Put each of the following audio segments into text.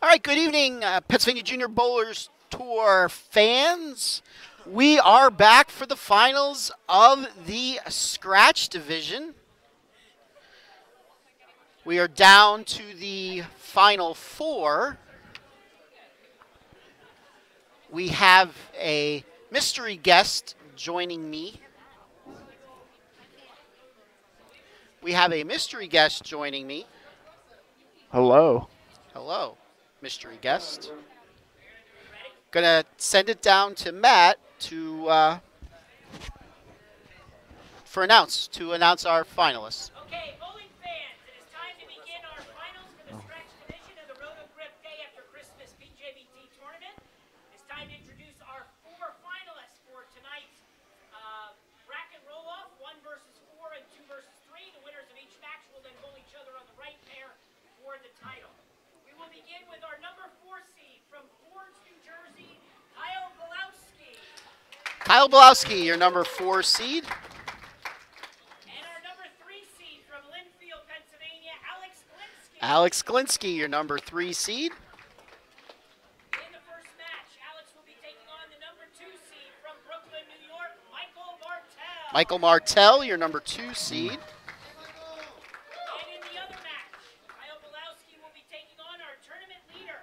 All right, good evening, Pennsylvania Junior Bowlers Tour fans. We are back for the finals of the Scratch Division. We are down to the final four. We have a mystery guest joining me. Hello. Hello, mystery guest. Gonna send it down to Matt to announce our finalists. Okay, bowling fans, it is time to begin our finals for the Scratch Division of the Roto Grip Day After Christmas PJBT tournament. It's time to introduce our four finalists for tonight's bracket roll-off, 1 versus 4 and 2 versus 3. The winners of each match will then bowl each other on the right pair for the title. We will begin with our number 4 seed from Forge, New Jersey, Kyle Belowski. Kyle Belowski, your number 4 seed. Alex Glinsky, your number 3 seed. In the first match, Alex will be taking on the number 2 seed from Brooklyn, New York, Michael Martell. Michael Martell, your number 2 seed. And in the other match, Kyle Belowski will be taking on our tournament leader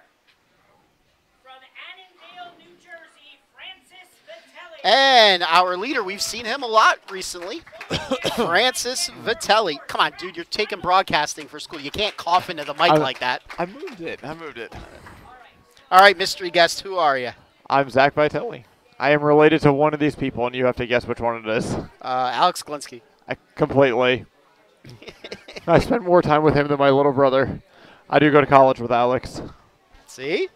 from Annandale, New Jersey, Francis Vitelli. And our leader, we've seen him a lot recently. Francis Vitelli. Come on, dude, you're taking broadcasting for school. You can't cough into the mic like that. I moved it. All right, mystery guest, who are you? I'm Zach Vitelli. I am related to one of these people, and you have to guess which one it is. Alex Glinsky. Completely. I spent more time with him than my little brother. I do go to college with Alex. See?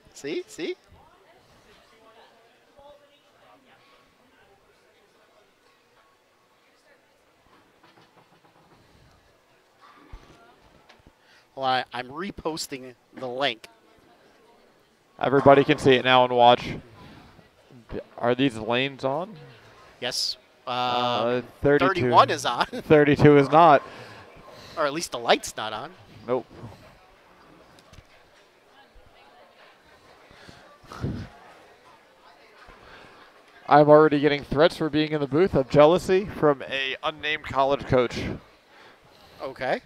Well, I'm reposting the link. Everybody can see it now and watch. Are these lanes on? Yes. 32. 31 is on. 32 is not. Or at least the light's not on. Nope. I'm already getting threats for being in the booth of jealousy from a unnamed college coach. Okay.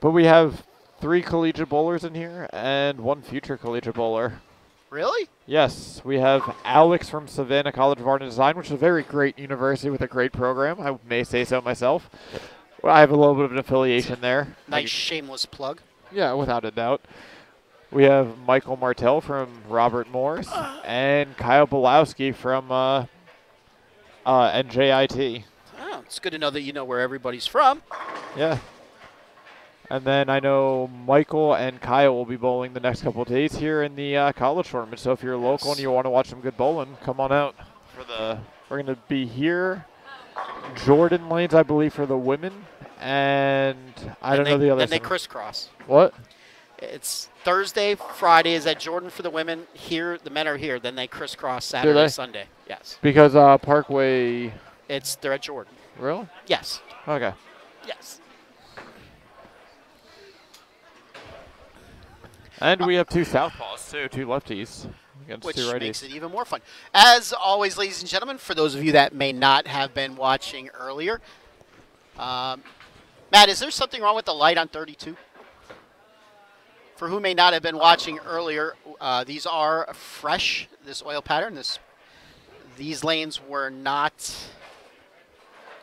But we have 3 collegiate bowlers in here and 1 future collegiate bowler. Really? Yes, we have Alex from Savannah College of Art and Design, which is a very great university with a great program. I may say so myself. Well, I have a little bit of an affiliation there. Nice shameless plug. Yeah, without a doubt. We have Michael Martell from Robert Morris and Kyle Belowski from NJIT. Oh, it's good to know that you know where everybody's from. Yeah. And then I know Michael and Kyle will be bowling the next couple of days here in the college tournament. So if you're local and you want to watch some good bowling, come on out. We're going to be here. Jordan lanes, I believe, for the women. And I don't know the other. Then they crisscross. What? It's Thursday, Friday is at Jordan for the women. Here, the men are here. Then they crisscross Saturday, Sunday. Yes. Because Parkway. They're at Jordan. Really? Yes. Okay. Yes. And we have 2 southpaws, too, 2 lefties against Which 2 righties. makes it even more fun. As always, ladies and gentlemen, for those of you that may not have been watching earlier, Matt, is there something wrong with the light on 32? For who may not have been watching earlier, these are fresh, this oil pattern. These lanes were not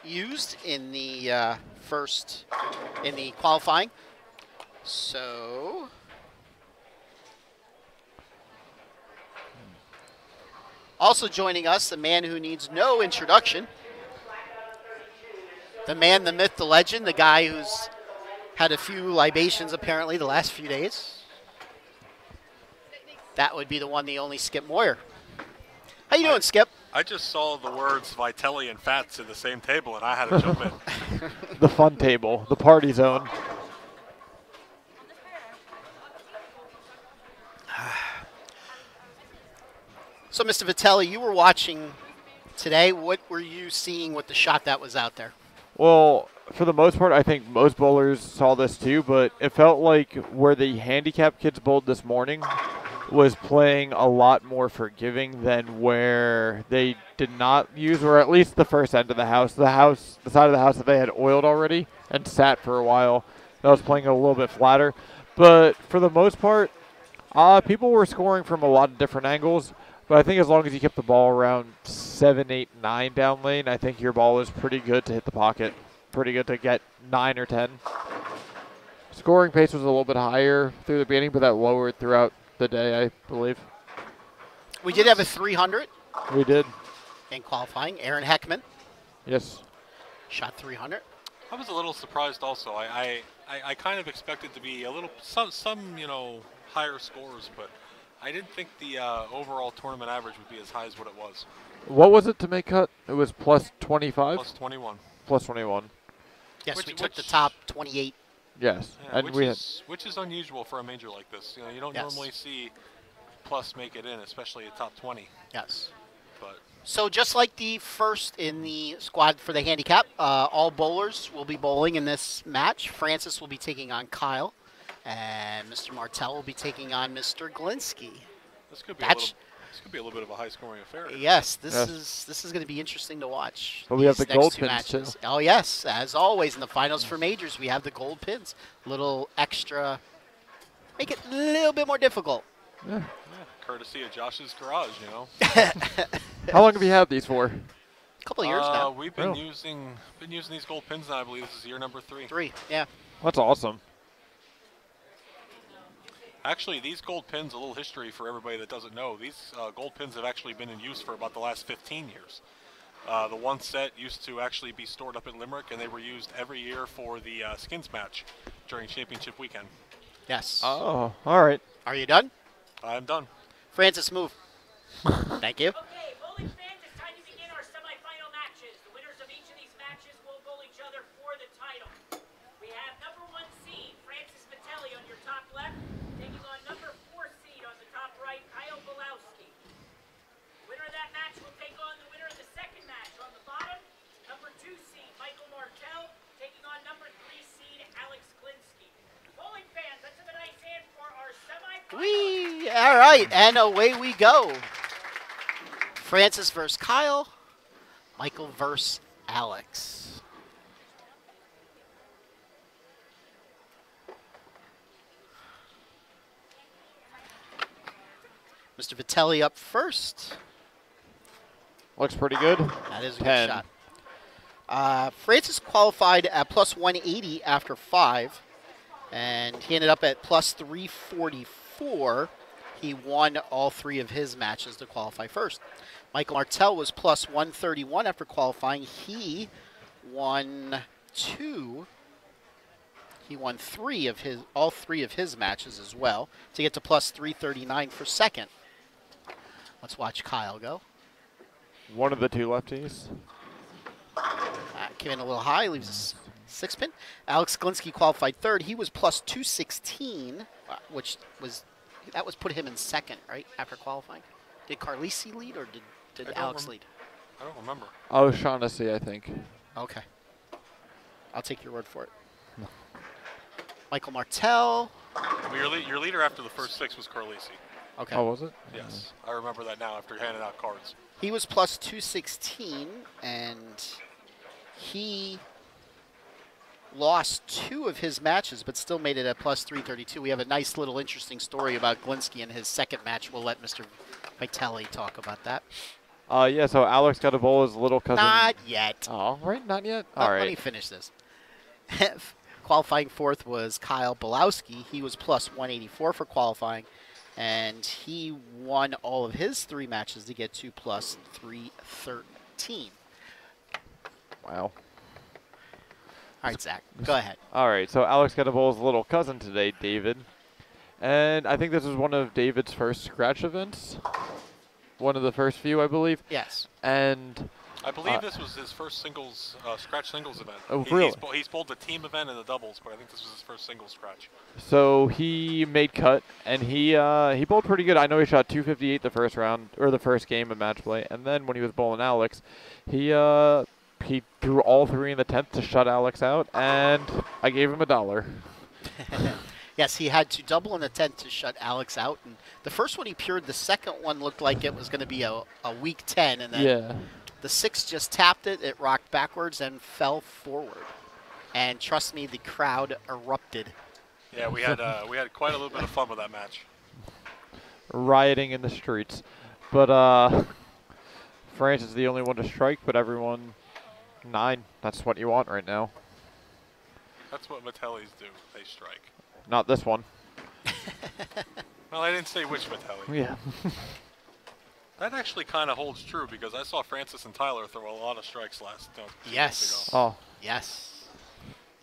used in the qualifying. So also joining us, the man who needs no introduction, the man, the myth, the legend, the guy who's had a few libations apparently the last few days. That would be the one, the only Skip Moyer. How you doing, Skip? I just saw the words Vitelli and Fats in the same table, and I had to jump in. The fun table, the party zone. So, Mr. Vitelli, you were watching today. What were you seeing with the shot that was out there? Well, for the most part, I think most bowlers saw this too, but it felt like where the handicap kids bowled this morning was playing a lot more forgiving than where they did not use, or at least the first end of the house. The side of the house that they had oiled already and sat for a while, that was playing a little bit flatter. But for the most part, people were scoring from a lot of different angles. But I think as long as you kept the ball around 7, 8, 9 down lane, I think your ball is pretty good to hit the pocket. Pretty good to get 9 or 10. Scoring pace was a little bit higher through the beginning, but that lowered throughout the day, I believe. We did have a 300 We did. in qualifying. Aaron Heckman Yes. shot 300. I was a little surprised also. I kind of expected to be a little some higher scores, but I didn't think the overall tournament average would be as high as what it was. What was it to make cut? It was plus 25? Plus 21. Plus 21. Yes, we took the top 28. Yes. Yeah, And we had, which is unusual for a major like this. You don't Yes. normally see plus make it in, especially a top 20. Yes. But So just like the first in the squad for the handicap, all bowlers will be bowling in this match. Francis will be taking on Kyle, and Mr. Martell will be taking on Mr. Glinsky. this could be a little bit of a high-scoring affair. Yes, this Yes. is going to be interesting to watch. But we have these the next gold two pins, too. Oh yes, as always in the finals for majors, we have the gold pins. Little extra, make it a little bit more difficult. yeah. Yeah, courtesy of Josh's garage, How long have you had these for? A couple of years now. We've been Oh. using these gold pins now. I believe this is year number 3. 3, yeah. That's awesome. Actually, these gold pins, a little history for everybody that doesn't know, these gold pins have actually been in use for about the last 15 years. The one set used to actually be stored up in Limerick, and they were used every year for the skins match during championship weekend. Yes. Oh, all right. Are you done? I'm done. Francis, move. Thank you. Okay, bowling fans, it's time to begin our semifinal matches. The winners of each of these matches will bowl each other for the title. We have number 1 seed, Francis Vitelli on your top left, taking on number 4 seed on the top right, Kyle Belowski. The winner of that match will take on the winner of the second match on the bottom, number 2 seed, Michael Martell, taking on number 3 seed, Alex Glinsky. Bowling fans, let's have a nice hand for our semifinal. All right, and away we go. Francis versus Kyle. Michael versus Alex. Mr. Vitelli up first. Looks pretty good. That is a good 10. shot. Francis qualified at plus 180 after 5, and he ended up at plus 344. He won all 3 of his matches to qualify first. Michael Martell was plus 131 after qualifying. He won 2. He won all three of his matches as well to get to plus 339 for second. Let's watch Kyle go. One of the 2 lefties. Came in a little high, leaves a 6 pin. Alex Glinsky qualified third. He was plus 216, which was put him in second, right, after qualifying. Did Carlisi lead or did Alex lead? I don't remember. O'Shaughnessy, I think. Okay. I'll take your word for it. Michael Martell. Well, your leader after the first 6 was Carlisi. Okay. Oh, was it? Yes, I remember that now after handing out cards. He was plus 216, and he lost 2 of his matches, but still made it at plus 332. We have a nice little interesting story about Glinsky in his second match. We'll let Mr. Vitelli talk about that. Yeah, so Alex got a bowl his little cousin. Not yet. Oh, right, not yet? Let All me right. finish this. Qualifying fourth was Kyle Belowski. He was plus 184 for qualifying, and he won all of his 3 matches to get to plus 313. Wow. All right, Zach, go ahead. All right, so Alex got a bowl his little cousin today, David. And I think this was one of David's first scratch events. One of the first few, I believe. Yes. And I believe this was his first scratch singles event. Oh, really? He's bowled the team event and the doubles, but I think this was his first singles scratch. so he made cut, and he bowled pretty good. I know he shot 258 the first round, or the first game of match play. And then when he was bowling Alex, he he threw all three in the 10th to shut Alex out, and I gave him $1. Yes, he had to double in the 10th to shut Alex out. And the first one he pured. The second one looked like it was going to be a weak 10. And then Yeah. the 6 just tapped it. It rocked backwards and fell forward. And trust me, the crowd erupted. Yeah, we had quite a little bit of fun with that match. Rioting in the streets. But France is the only one to strike, but everyone 9. That's what you want right now. That's what Metellis do. They strike. Not this one. Well, I didn't say which Metelli. Yeah. That actually kind of holds true because I saw Francis and Tyler throw a lot of strikes few Yes. weeks ago. Oh. Yes.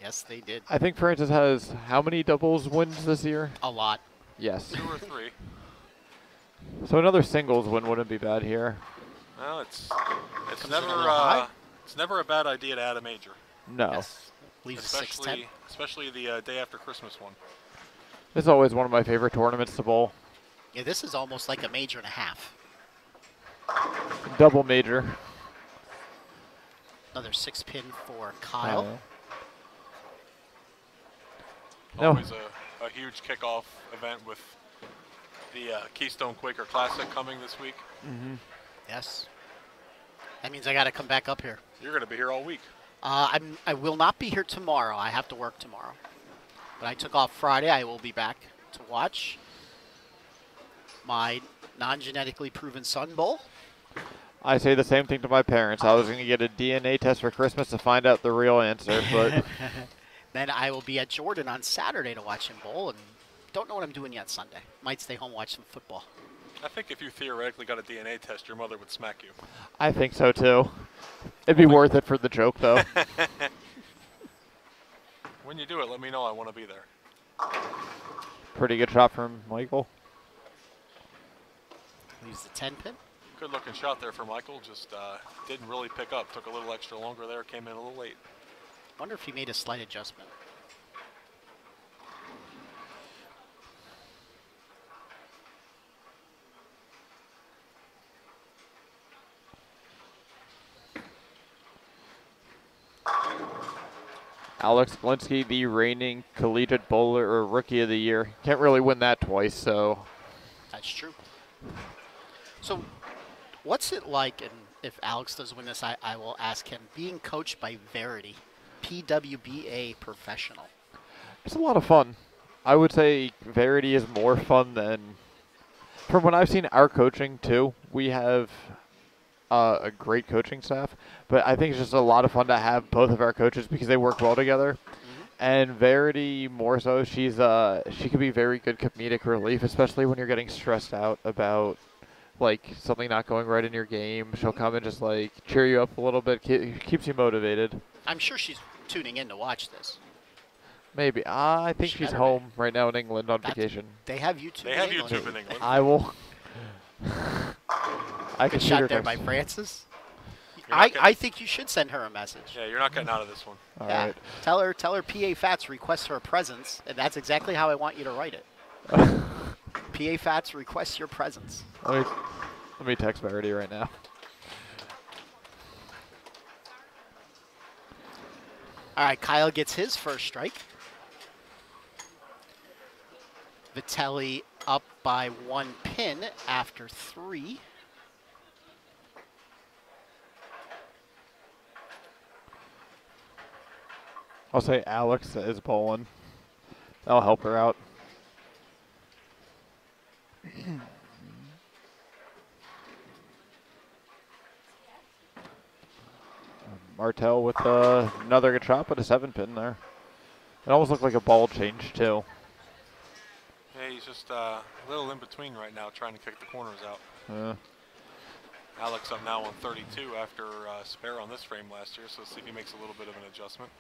Yes, they did. I think Francis has how many doubles wins this year? A lot. Yes. 2 or 3. So another singles win wouldn't be bad here. Well, it's Comes in a little high. never a bad idea to add a major, No. Yes. Leaves a 6-10. especially the day after Christmas one. This is always one of my favorite tournaments to bowl. Yeah, this is almost like a major and a half. Double major. Another 6-pin for Kyle. No. Always a huge kickoff event with the Keystone Quaker Classic coming this week. Mm-hmm. Yes. That means I got to come back up here. You're going to be here all week. I will not be here tomorrow. I have to work tomorrow. But I took off Friday. I will be back to watch my non-genetically proven Sun Bowl. I say the same thing to my parents. I was going to get a DNA test for Christmas to find out the real answer, but Then I will be at Jordan on Saturday to watch him bowl, and don't know what I'm doing yet Sunday. Might stay home, watch some football. I think if you theoretically got a DNA test, your mother would smack you. I think so too. It'd be worth it for the joke, though. When you do it, let me know. I want to be there. Pretty good shot from Michael. Leaves the 10-pin. Good looking shot there for Michael. Just didn't really pick up. Took a little extra longer there. Came in a little late. Wonder if he made a slight adjustment. Alex Glinsky, the reigning collegiate bowler or rookie of the year. Can't really win that twice, so. That's true. So, what's it like, and if Alex does win this, I will ask him, being coached by Verity, PWBA professional? It's a lot of fun. I would say Verity is more fun than, from what I've seen our coaching too, we have a great coaching staff, but I think it's just a lot of fun to have both of our coaches because they work well together. And Verity, more so, she could be very good comedic relief, especially when you're getting stressed out about like something not going right in your game. She'll come and just like cheer you up a little bit, keeps you motivated. I'm sure she's tuning in to watch this. Maybe. I think She she's better home right now in England on That's- vacation. They have YouTube. They in have England. YouTube in England. I will. I can Good shoot her shot there text. by Francis. You're not I think you should send her a message. Yeah, you're not getting out of this one. All Yeah. right. Tell her PA Fats requests her presence, and that's exactly how I want you to write it. PA Fats requests your presence. Let me text Verity right now. All right, Kyle gets his first strike. Vitelli up by 1 pin after 3. I'll say Alex is bowling. That'll help her out. Martel with another good shot, but a 7-pin there. It almost looked like a ball change too. Yeah, he's just a little in between right now, trying to kick the corners out. Yeah. Alex up now on 32 after spare on this frame last year, so see if he makes a little bit of an adjustment.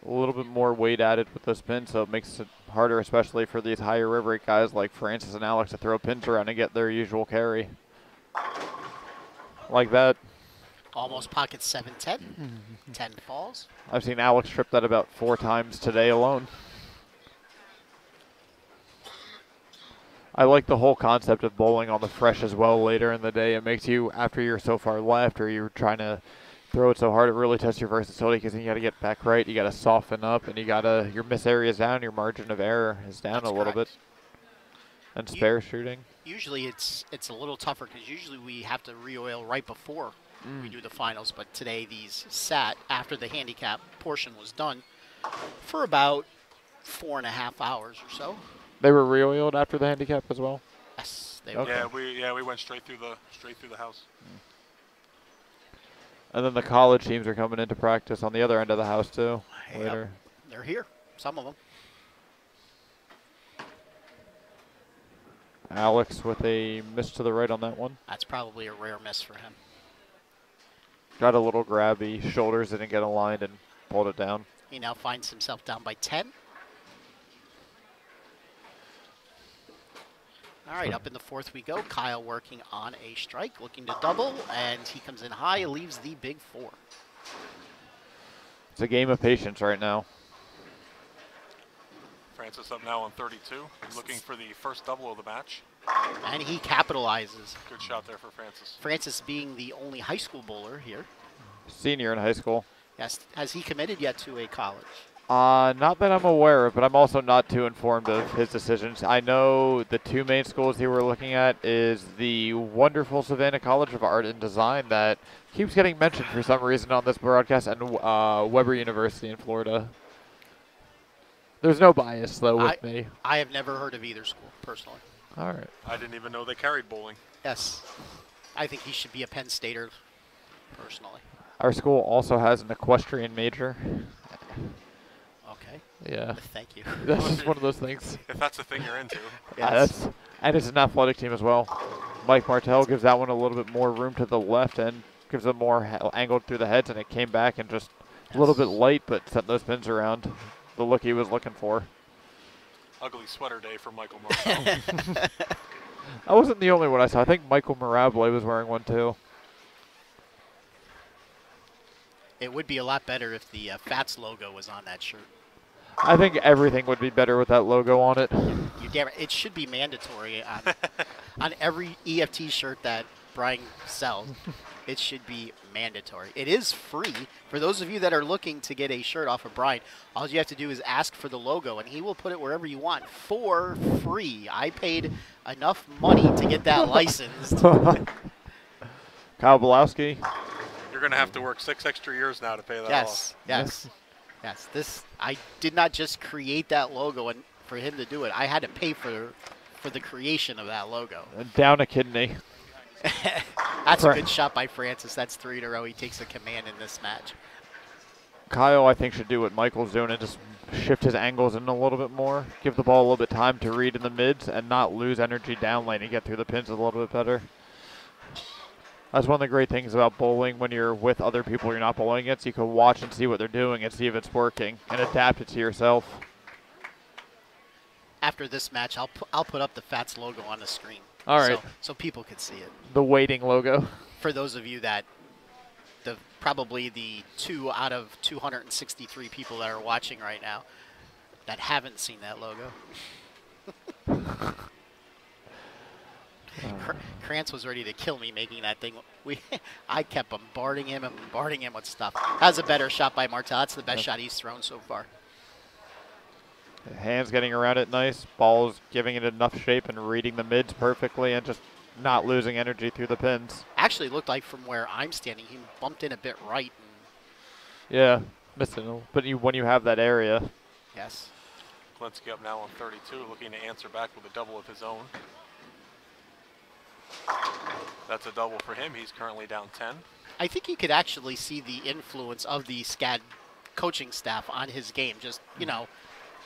A little bit more weight added with the spin, so it makes it harder, especially for these higher river rate guys like Francis and Alex to throw pins around and get their usual carry. Like that. Almost pocket 7-10. 10 falls. I've seen Alex trip that about 4 times today alone. I like the whole concept of bowling on the fresh as well later in the day. It makes you, after you're so far left or you're trying to throw it so hard it really tests your versatility because then you got to get back right, you got to soften up, and your miss area is down, your margin of error is down That's a little bit. correct. And spare shooting. Usually it's a little tougher because usually we have to re-oil right before we do the finals, but today these sat after the handicap portion was done for about 4.5 hours or so. They were re-oiled after the handicap as well? Yes, they Okay. were. Yeah, we went straight through the house. And then the college teams are coming into practice on the other end of the house too later. They're here, some of them. Alex with a miss to the right on that one. That's probably a rare miss for him. Got a little grabby, shoulders didn't get aligned and pulled it down. He now finds himself down by 10. All right, up in the fourth we go. Kyle working on a strike, looking to double, and he comes in high, leaves the big 4. It's a game of patience right now. Francis up now on 32, looking for the first double of the match. And he capitalizes. Good shot there for Francis. Francis being the only high school bowler here. Senior in high school. Yes, has he committed yet to a college? Not that I'm aware of, but I'm also not too informed of his decisions. I know the 2 main schools he were looking at is the wonderful Savannah College of Art and Design that keeps getting mentioned for some reason on this broadcast, and Weber University in Florida. There's no bias, though, with me. I have never heard of either school, personally. All right. I didn't even know they carried bowling. Yes. I think he should be a Penn Stater, personally. Our school also has an equestrian major. Okay. Yeah. Thank you. That's just one of those things. If that's the thing you're into. Yes. And it's an athletic team as well. Mike Martell gives that one a little bit more room to the left and gives it more angled through the heads, and it came back and just a little bit light, but sent those pins around the look he was looking for. Ugly sweater day for Michael Martell. I wasn't the only one I saw. I think Michael Mirable was wearing one too. It would be a lot better if the Fats logo was on that shirt. I think everything would be better with that logo on it. You damn it. It should be mandatory on every EFT shirt that Brian sells. It should be mandatory. It is free. For those of you that are looking to get a shirt off of Brian, all you have to do is ask for the logo, and he will put it wherever you want for free. I paid enough money to get that licensed. Kyle Belowski. You're going to have to work 6 extra years now to pay that off. Yes. I did not just create that logo and for him to do it. I had to pay for the creation of that logo. Down a kidney. That's a good shot by Francis. That's 3 in a row. He takes a command in this match. Kyle, I think, should do what Michael's doing and just shift his angles in a little bit more. Give the ball a little bit of time to read in the mids and not lose energy down lane and get through the pins a little bit better. That's one of the great things about bowling when you're with other people you're not bowling against. You can watch and see what they're doing and see if it's working and adapt it to yourself. After this match, I'll put up the Fats logo on the screen. All right. So people can see it. The waiting logo. For those of you that, probably the 2 out of 263 people that are watching right now that haven't seen that logo. Krantz was ready to kill me making that thing. I kept bombarding him with stuff. That's a better shot by Martell. That's the best shot he's thrown so far. Hands getting around it nice. Ball's giving it enough shape and reading the mids perfectly and just not losing energy through the pins. Actually, it looked like from where I'm standing, he bumped in a bit right. Yeah, missing. But when you have that area. Yes. Klinsky up now on 32, looking to answer back with a double of his own. That's a double for him. He's currently down 10. I think you could actually see the influence of the SCAD coaching staff on his game. Just,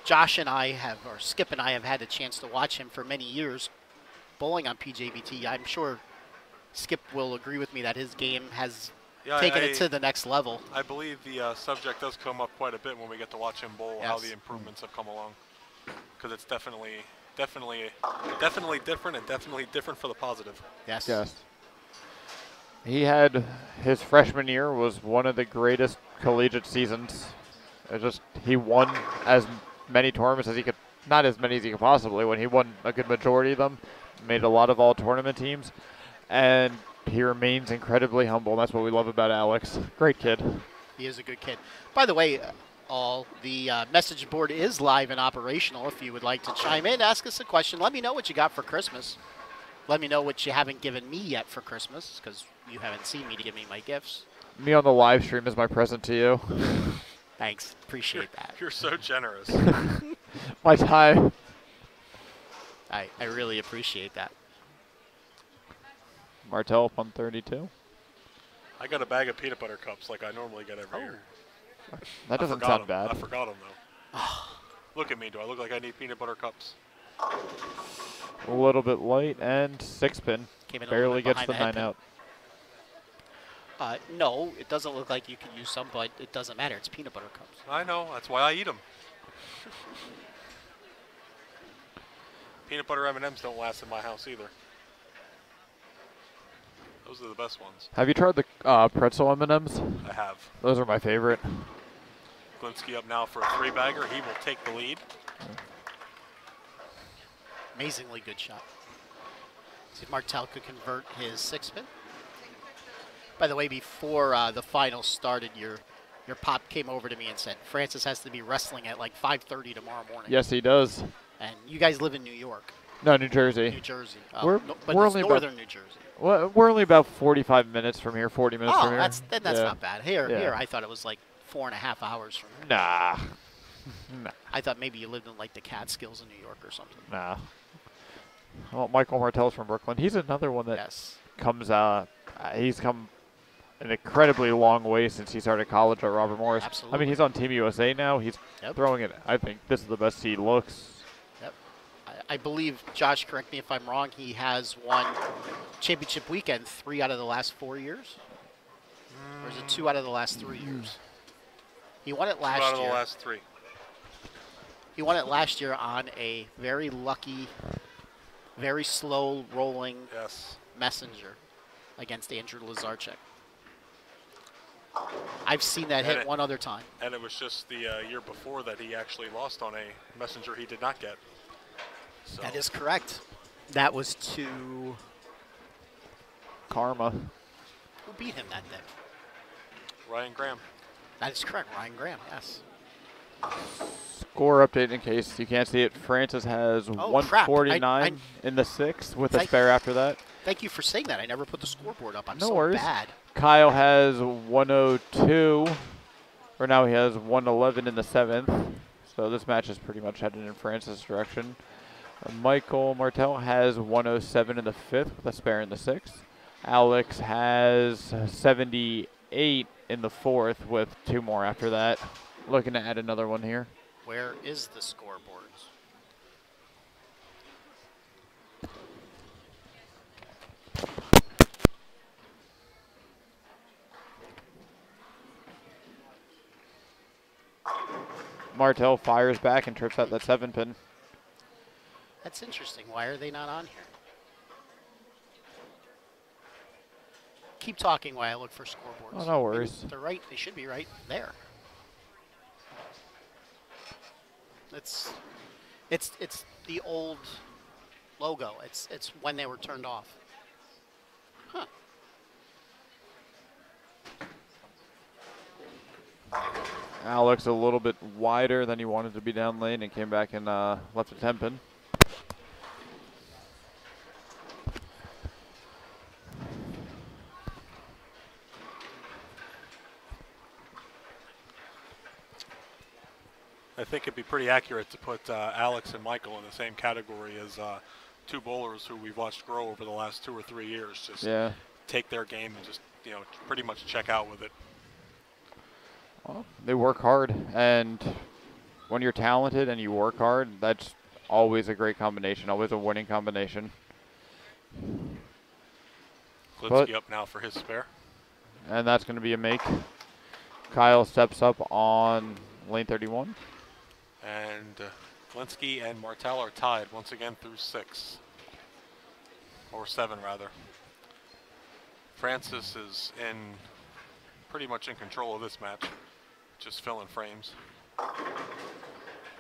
Josh and I or Skip and I have had a chance to watch him for many years bowling on PJBT. I'm sure Skip will agree with me that his game has taken it to the next level. I believe the subject does come up quite a bit when we get to watch him bowl, how the improvements have come along. Because it's definitely different and definitely different for the positive. Yes. Yes. He had his freshman year was one of the greatest collegiate seasons. He won as many tournaments as he could, not as many as he could possibly win. He won a good majority of them, made a lot of all tournament teams, and he remains incredibly humble. That's what we love about Alex. Great kid. He is a good kid. By the way, all the message board is live and operational. If you would like to chime in, ask us a question. Let me know what you got for Christmas. Let me know what you haven't given me yet for Christmas, because you haven't seen me to give me my gifts. Me on the live stream is my present to you. Thanks. Appreciate that. You're so generous. My time. I really appreciate that. Martell up on 32. I got a bag of peanut butter cups like I normally get every year. That doesn't I sound forgot 'em. bad. I forgot them, though. Look at me. Do I look like I need peanut butter cups? A little bit light and 6-pin. Came in a little Barely bit gets behind the the head 9 pin. out. No, it doesn't look like you could use some, but it doesn't matter. It's peanut butter cups. I know. That's why I eat them. Peanut butter M&Ms don't last in my house either. Those are the best ones. Have you tried the pretzel M&Ms? I have. Those are my favorite. Glinsky up now for a 3-bagger. He will take the lead. Amazingly good shot. See if Martell could convert his 6-pin. By the way, before the final started, your pop came over to me and said, Francis has to be wrestling at like 5:30 tomorrow morning. Yes, he does. And you guys live in New York. No, New Jersey. New Jersey. We're but we're it's only northern New Jersey. Well, we're only about 45 minutes from here, 40 minutes from here. That's Yeah. not bad. Here, Yeah. I thought it was like 4.5 hours from here. Nah. Nah. I thought maybe you lived in like the Catskills in New York or something. Nah. Well, Michael Martell's from Brooklyn. He's another one that Yes. comes he's come an incredibly long way since he started college at Robert Morris. Absolutely. I mean, he's on Team USA now. He's Yep. throwing it. I think this is the best he looks. Yep. I believe, Josh, correct me if I'm wrong, he has won championship weekend 3 out of the last 4 years? Or is it 2 out of the last 3 years? He won it last 2 out of year. the last 3. He won it last year on a very lucky, very slow rolling Yes. messenger against Andrew Lazarchuk. I've seen that And hit it- one other time. And it was just the year before that he actually lost on a messenger he did not get. So That is correct. That was to Karma. who beat him that day? Ryan Graham. That is correct, Ryan Graham. Yes. Score update in case you can't see it. Francis has Oh, crap. 149 in the 6th with a Thank- spare after that. Thank you for saying that. I never put the scoreboard up. I'm No so worries. bad. Kyle has 102. Or now he has 111 in the 7th. So this match is pretty much headed in Francis' direction. Michael Martell has 107 in the 5th with a spare in the 6th. Alex has 78 in the 4th with 2 more after that. Looking to add another one here. Where is the scoreboard? Martell fires back and trips out that 7-pin. That's interesting. Why are they not on here? Keep talking while I look for scoreboards. Oh, no worries. They're right. They should be right there. It's the old logo. It's when they were turned off. Huh. Alex a little bit wider than he wanted to be down lane and came back and left a 10-pin. I think it'd be pretty accurate to put Alex and Michael in the same category as 2 bowlers who we've watched grow over the last 2 or 3 years. Just Yeah. take their game and just pretty much check out with it. Well, they work hard, and when you're talented and you work hard, that's always a great combination, always a winning combination. Glinsky up now for his spare. And that's going to be a make. Kyle steps up on lane 31. And Glinsky and Martell are tied once again through 6. Or 7, rather. Francis is pretty much in control of this match. Just filling frames.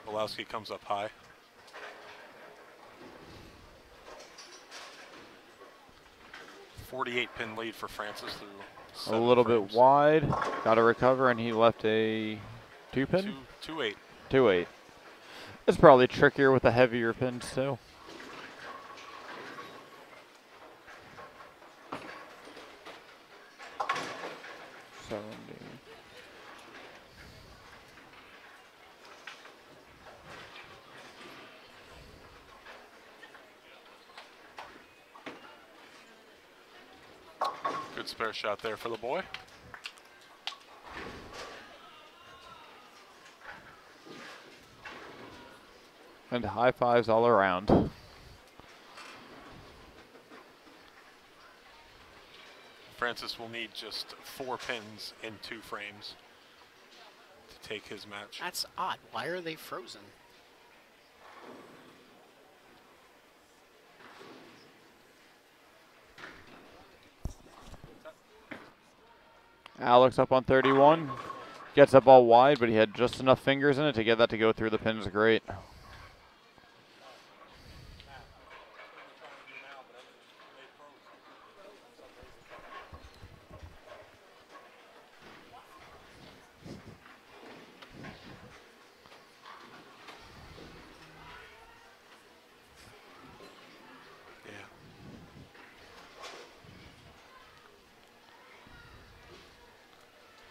Belowski comes up high. 48 pin lead for Francis through A 7 little frames. bit wide. Got to recover, and he left a 2-pin? 2-8. 2-8. It's probably trickier with the heavier pins, too. Good spare shot there for the boy. And high fives all around. Francis will need just 4 pins in 2 frames to take his match. That's odd. Why are they frozen? Alex up on 31. Gets up all wide, but he had just enough fingers in it to get that to go through the pins. Great.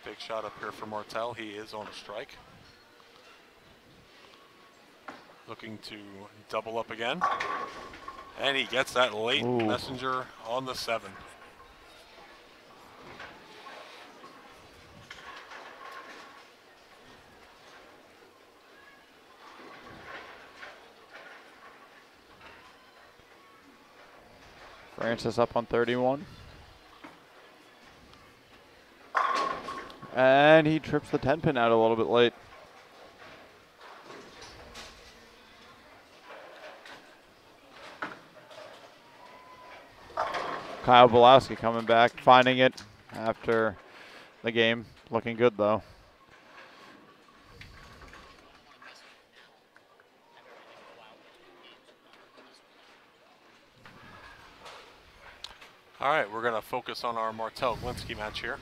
Big shot up here for Martel. He is on a strike. Looking to double up again. And he gets that late messenger on the 7. Francis up on 31. And he trips the 10-pin out a little bit late. Kyle Belowski coming back, finding it after the game. Looking good, though. All right, we're going to focus on our Martel Glinsky match here.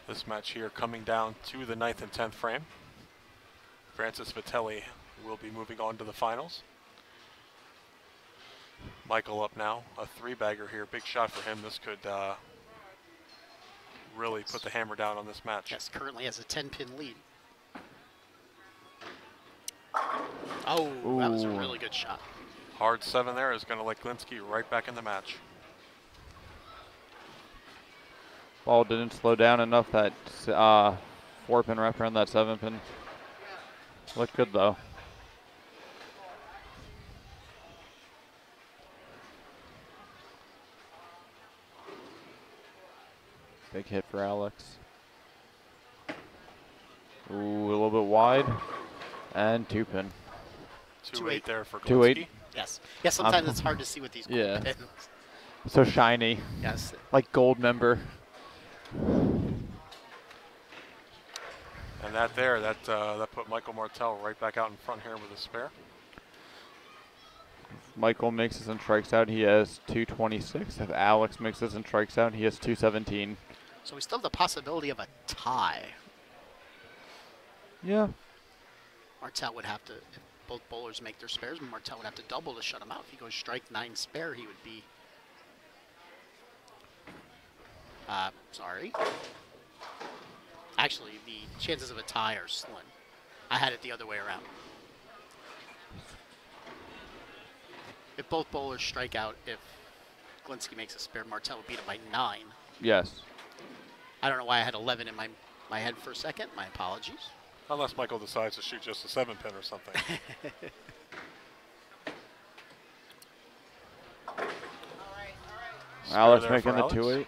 This match here coming down to the 9th and 10th frame. Francis Vitelli will be moving on to the finals. Michael up now, a 3-bagger here. Big shot for him. This could really put the hammer down on this match. Yes, currently has a 10-pin lead. Oh, that was a really good shot. Hard 7 there is going to let Glinsky right back in the match. Ball didn't slow down enough. That 4-pin wrap around that 7-pin. Looked good, though. Big hit for Alex. Ooh, a little bit wide. And 2-pin. 2-8 there for 2-8. Glinsky. Yes. Yeah, sometimes it's hard to see with these gold Yeah. pins. So shiny. Yes. Like gold member. And that put Michael Martel right back out in front here with a spare. Michael mixes and strikes out. He has 226. If Alex mixes and strikes out, he has 217. So we still have the possibility of a tie. Yeah. Martel would have to, if both bowlers make their spares, Martel would have to double to shut him out. If he goes strike 9 spare, he would be. Sorry. Actually, the chances of a tie are slim. I had it the other way around. If both bowlers strike out, if Glinsky makes a spare, Martel would beat him by 9. Yes. I don't know why I had 11 in my head for a second. My apologies. Unless Michael decides to shoot just a 7-pin or something. Alex there making for the Alex. 2-8.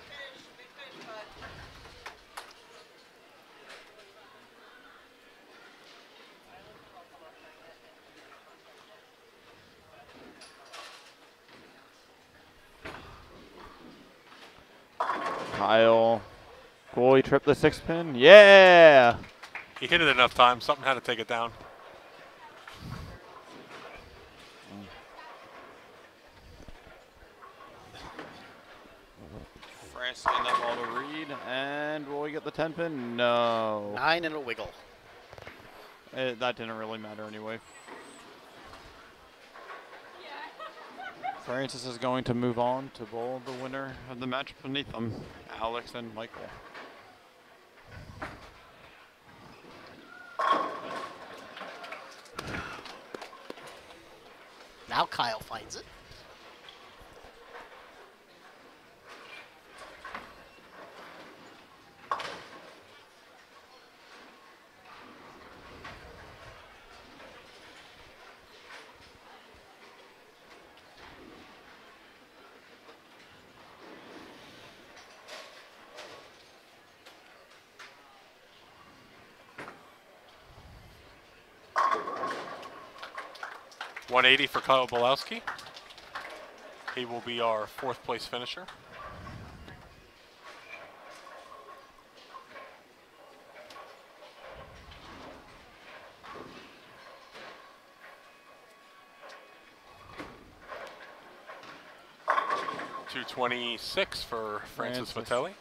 Kyle. Cool, he tripped the 6-pin. Yeah! He hit it enough times. Something had to take it down. Francis getting that ball to Reed, and will we get the 10 pin? No. 9 and a wiggle. That didn't really matter anyway. Francis is going to move on to bowl the winner of the match beneath them, Alex and Michael. Now Kyle finds it. .180 for Kyle Bolowski. He will be our 4th place finisher. .226 for Francis Vitelli.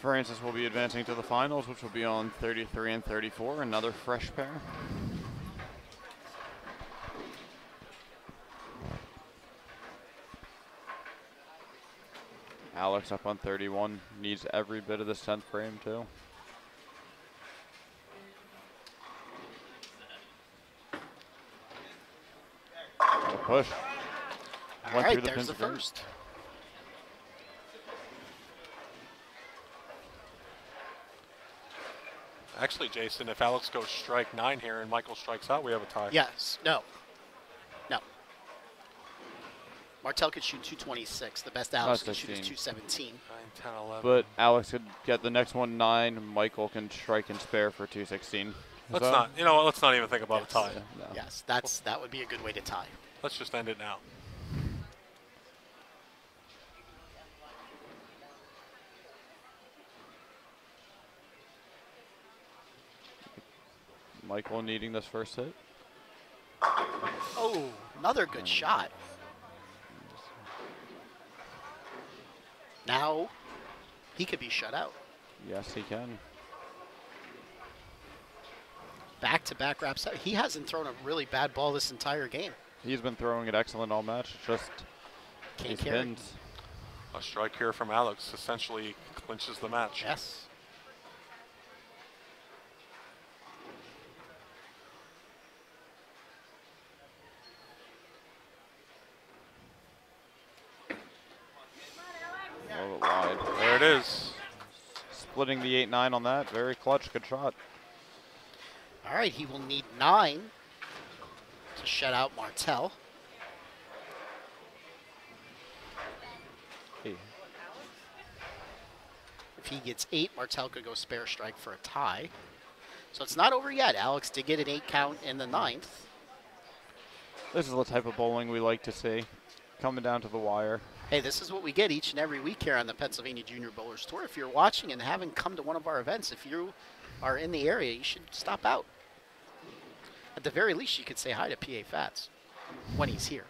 Francis will be advancing to the finals, which will be on 33 and 34, another fresh pair. Alex up on 31, needs every bit of this 10th frame too. A push. All right, there's the first. Actually, Jason, if Alex goes strike 9 here and Michael strikes out, we have a tie. Yes. No. No. Martell could shoot 226. The best Alex could shoot is 217. 9, 10, 11. But Alex could get the next one 9. Michael can strike and spare for 216. Let's not. You know what? Let's not even think about a tie. No. Yes, that would be a good way to tie. Let's just end it now. Michael needing this first hit. Oh, another good shot. Now he could be shut out. Yes, he can. Back-to-back wraps out. He hasn't thrown a really bad ball this entire game. He's been throwing it excellent all match. Just Can't these carry. pins. A strike here from Alex essentially clinches the match. Yes. A little bit wide. There it is. Splitting the 8-9 on that. Very clutch. Good shot. All right, he will need 9 to shut out Martell. Hey. If he gets 8, Martell could go spare strike for a tie. So it's not over yet. Alex did get an 8 count in the 9th. This is the type of bowling we like to see. Coming down to the wire. Hey, this is what we get each and every week here on the Pennsylvania Junior Bowlers Tour. If you're watching and haven't come to one of our events, if you are in the area, you should stop out. At the very least, you could say hi to PA Fats when he's here.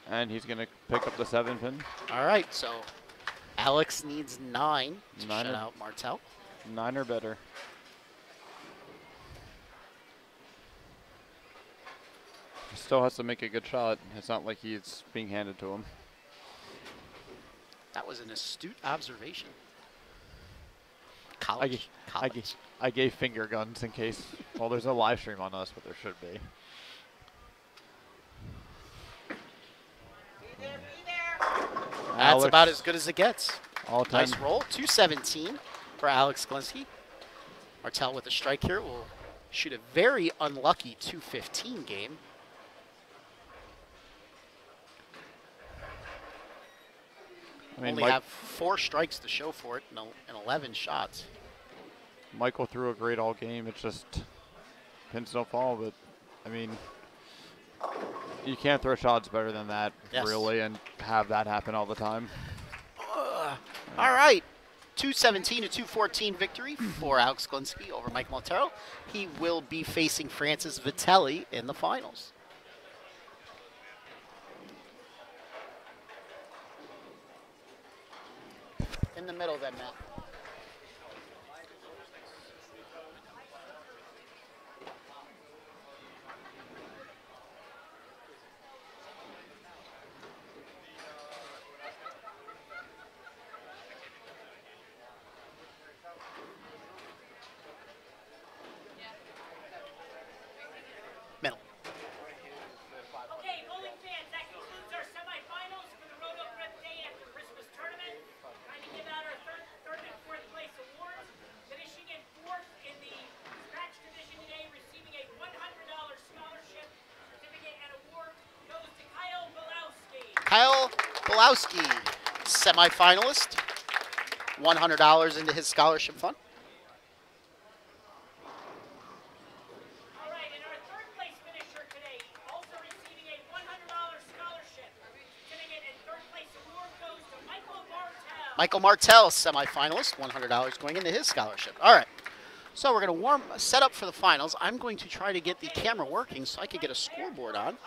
And he's going to pick up the 7 pin. All right, so Alex needs 9 to 9 shut or- out Martell. 9 or better. Still has to make a good shot. It's not like he's being handed to him. That was an astute observation. I College. gave finger guns in case. Well, there's a live stream on us, but there should be. That's Alex, about as good as it gets. all time. Nice roll. 217 for Alex Glinski. Martell with a strike here will shoot a very unlucky 215 game. I mean, Only have 4 strikes to show for it and 11 shots. Michael threw a great all game. It's just pins don't fall, but I mean, you can't throw shots better than that, Yes. really, and have that happen all the time. All right. 217 to 214 victory for Alex Glinski over Mike Montero. He will be facing Francis Vitelli in the finals. in the middle then, Matt. Middle. Okay, bowling fans, that concludes our semifinals for the Roto Grip Day After Christmas tournament. Trying to give out our third and fourth place awards. Finishing in fourth in the scratch division today, receiving a $100 scholarship certificate and award goes to Kyle Bilowski. Kyle Bilowski, semifinalist. $100 into his scholarship fund. All right, and our third place finisher today, also receiving a $100 scholarship certificate and third place award goes to Michael Martell. Michael Martell, semifinalist, $100 going into his scholarship. All right, so we're going to set up for the finals. I'm going to try to get the camera working so I can get a scoreboard on.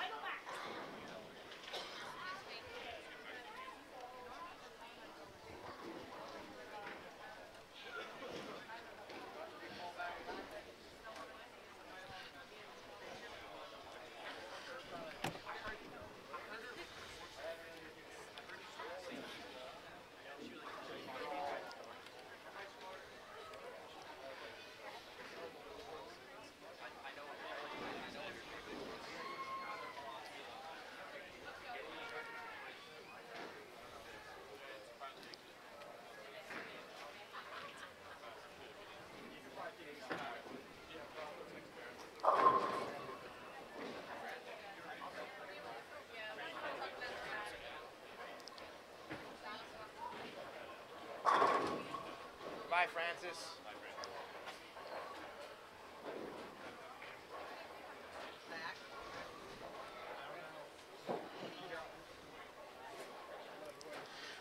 Bye, Francis.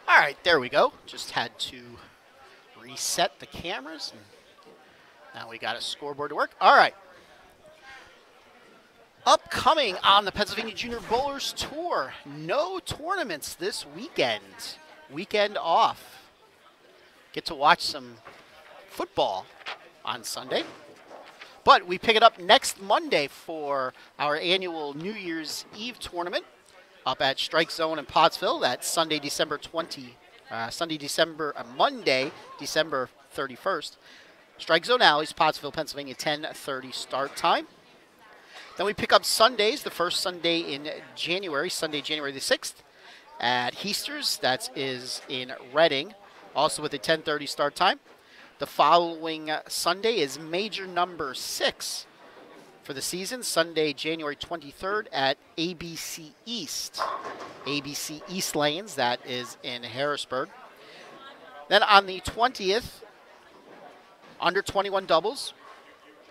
All right, there we go. Just had to reset the cameras. And now we got a scoreboard to work. All right. Upcoming on the Pennsylvania Junior Bowlers Tour, no tournaments this weekend. Weekend off. Get to watch some football on Sunday. But we pick it up next Monday for our annual New Year's Eve tournament up at Strike Zone in Pottsville. That's Monday, December 31st. Strike Zone Alleys, Pottsville, Pennsylvania, 10:30 start time. Then we pick up Sundays, the first Sunday in January, Sunday, January the 6th, at Heaster's. That is in Reading, also with a 10:30 start time. The following Sunday is major number 6 for the season, Sunday, January 23rd at ABC East. ABC East Lanes, that is in Harrisburg. Then on the 20th, under 21 doubles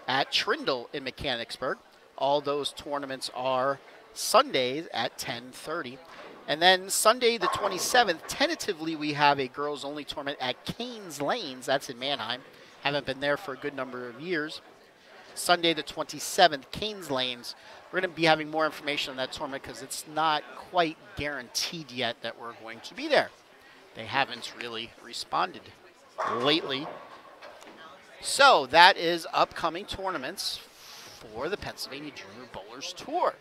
at Trindle in Mechanicsburg. All those tournaments are Sundays at 10:30. And then Sunday the 27th, tentatively we have a girls-only tournament at Canes Lanes. That's in Manheim. Haven't been there for a good number of years. Sunday the 27th, Canes Lanes. We're going to be having more information on that tournament because it's not quite guaranteed yet that we're going to be there. They haven't really responded lately. So that is upcoming tournaments for the Pennsylvania Junior Bowlers Tour.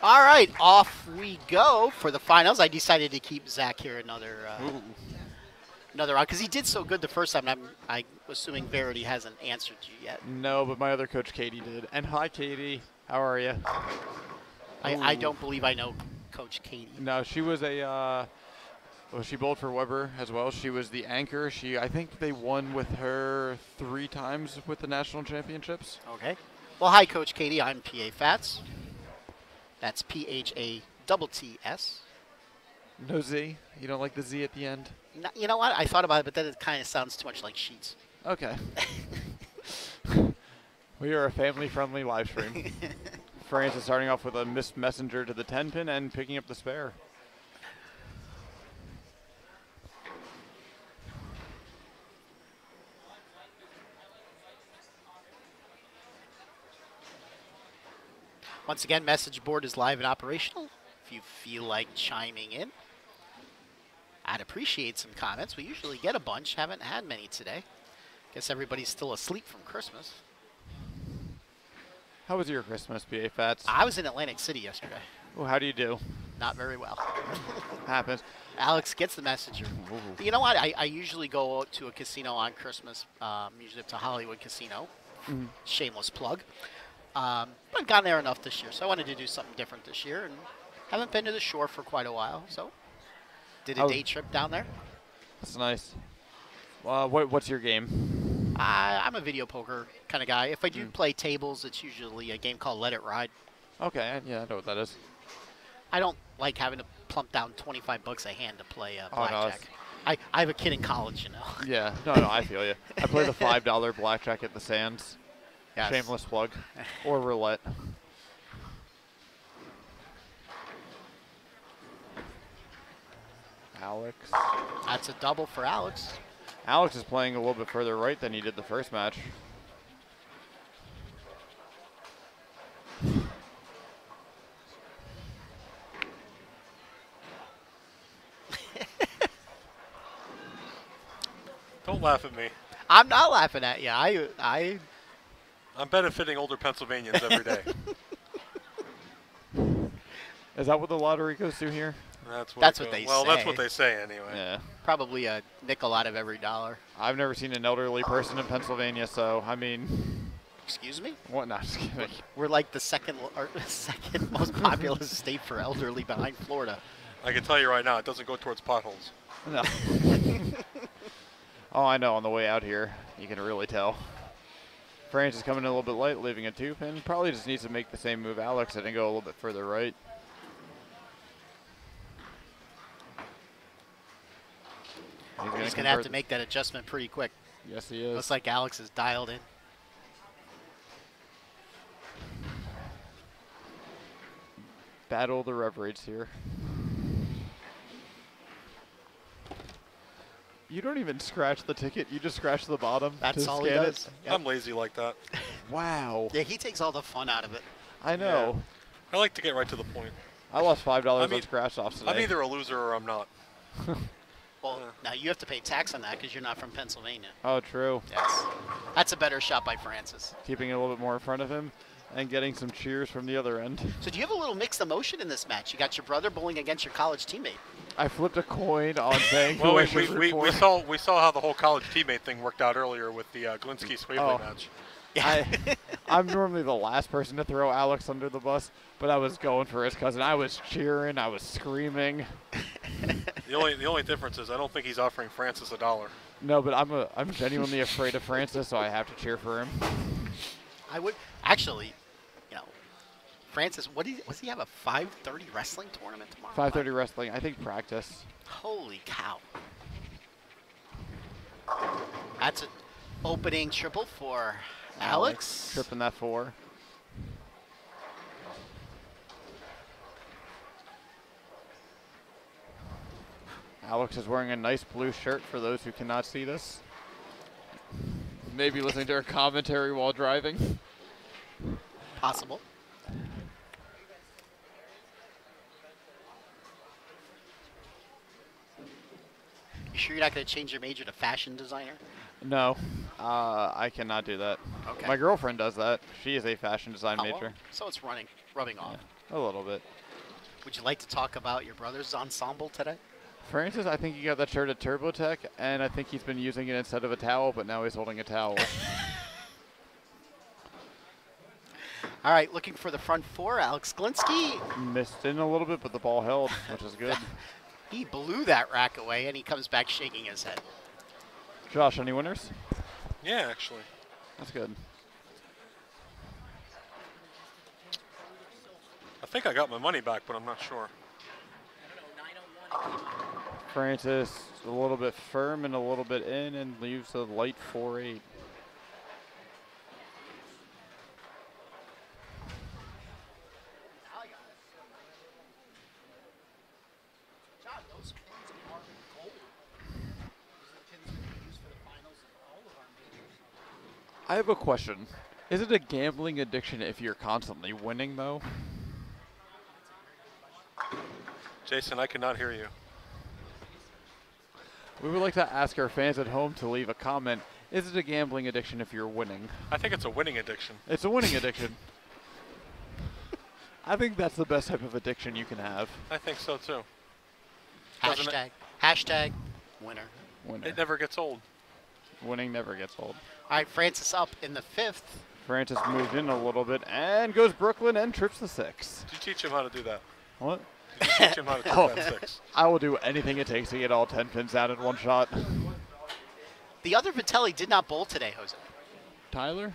All right, off we go for the finals. I decided to keep Zach here another round because he did so good the first time. And I'm assuming Verity hasn't answered you yet. No, but my other coach, Katie, did. And hi, Katie. How are you? I don't believe I know Coach Katie. No, she was a. Well, she bowled for Weber as well. She was the anchor. I think they won with her 3 times with the national championships. Okay. Well, hi, Coach Katie. I'm PA Fats. That's PHATTS. No Z. You don't like the Z at the end? No, you know what? I thought about it, but then it kind of sounds too much like Sheets. Okay. We are a family-friendly live stream. Francis starting off with a missed messenger to the 10-pin and picking up the spare. Once again, message board is live and operational. If you feel like chiming in, I'd appreciate some comments. We usually get a bunch. Haven't had many today. Guess everybody's still asleep from Christmas. How was your Christmas, PA Fats? I was in Atlantic City yesterday. Oh, how do you do? Not very well. Happens. Alex gets the messenger. Ooh. You know what? I usually go to a casino on Christmas, usually up to Hollywood Casino. Mhm. Shameless plug. But I've gone there enough this year, so I wanted to do something different this year, and haven't been to the shore for quite a while, so did a day trip down there. That's nice. What's your game? I'm a video poker kind of guy. If I do play tables, it's usually a game called Let It Ride. Okay, yeah, I know what that is. I don't like having to plump down $25 a hand to play no, blackjack. I have a kid in college, you know. Yeah, no, I feel you. I play the $5 blackjack at the Sands. Yes. Shameless plug. Or roulette. Alex. That's a double for Alex. Alex is playing a little bit further right than he did the first match. Don't laugh at me. I'm not laughing at you. I'm benefiting older Pennsylvanians every day. Is that what the lottery goes to here? That's what they Well, say. that's what they say anyway. Yeah. Probably a nickel out of every dollar. I've never seen an elderly person in Pennsylvania, so, I mean... Excuse me? What? No, just kidding. We're like the second most populous state for elderly behind Florida. I can tell you right now, it doesn't go towards potholes. No. Oh, I know. On the way out here, you can really tell. Francis is coming in a little bit light, leaving a 2-pin. Probably just needs to make the same move Alex and go a little bit further right. He's going to have to make that adjustment pretty quick. Yes, he is. Looks like Alex is dialed in. Battle the rev rates here. You don't even scratch the ticket. You just scratch the bottom. That's to all he scan does. it. Yep. I'm lazy like that. Wow. Yeah, he takes all the fun out of it. I know. I like to get right to the point. I lost $5 I on mean, scratch offs today. I'm either a loser or I'm not. Well, now you have to pay tax on that because you're not from Pennsylvania. Oh, true. Yes. That's a better shot by Francis. Keeping it a little bit more in front of him and getting some cheers from the other end. So do you have a little mixed emotion in this match? You got your brother bowling against your college teammate. I flipped a coin on saying Well, who I we should root for. saw how the whole college teammate thing worked out earlier with the Glinsky-Swavely match. Yeah. I'm normally the last person to throw Alex under the bus, but I was going for his cousin. I was cheering. I was screaming. The only difference is I don't think he's offering Francis $1. No, but I'm genuinely afraid of Francis, so I have to cheer for him. I would actually, you know, Francis. Was he have a 5:30 wrestling tournament tomorrow? 5:30 wrestling. I think practice. Holy cow! That's an opening triple for Alex. Tripping that 4. Alex is wearing a nice blue shirt for those who cannot see this. Maybe listening to our commentary while driving. Possible. You sure you're not going to change your major to fashion designer? No, I cannot do that. Okay. My girlfriend does that. She is a fashion design Oh, well, major. so it's rubbing off. A little bit. Would you like to talk about your brother's ensemble today? Francis, I think he got that shirt at TurboTech, and I think he's been using it instead of a towel, but now he's holding a towel. All right, looking for the front four. Alex Glinski. Missed in a little bit, but the ball held, which is good. He blew that rack away, and he comes back shaking his head. Josh, any winners? Yeah, actually. That's good. I think I got my money back, but I'm not sure. Francis a little bit firm and a little bit in and leaves a light 4-8. I have a question. Is it a gambling addiction if you're constantly winning, though? Jason, I cannot hear you. We would like to ask our fans at home to leave a comment. Is it a gambling addiction if you're winning? I think it's a winning addiction. It's a winning addiction. I think that's the best type of addiction you can have. I think so too. Hashtag winner. Winner. It never gets old. Winning never gets old. All right, Francis up in the fifth. Francis moved in a little bit and goes Brooklyn and trips the 6. Did you teach him how to do that? What? Did you teach him how to trip Oh. that 6? I will do anything it takes to get all 10 pins out in one shot. The other Vitelli did not bowl today, Jose. Tyler?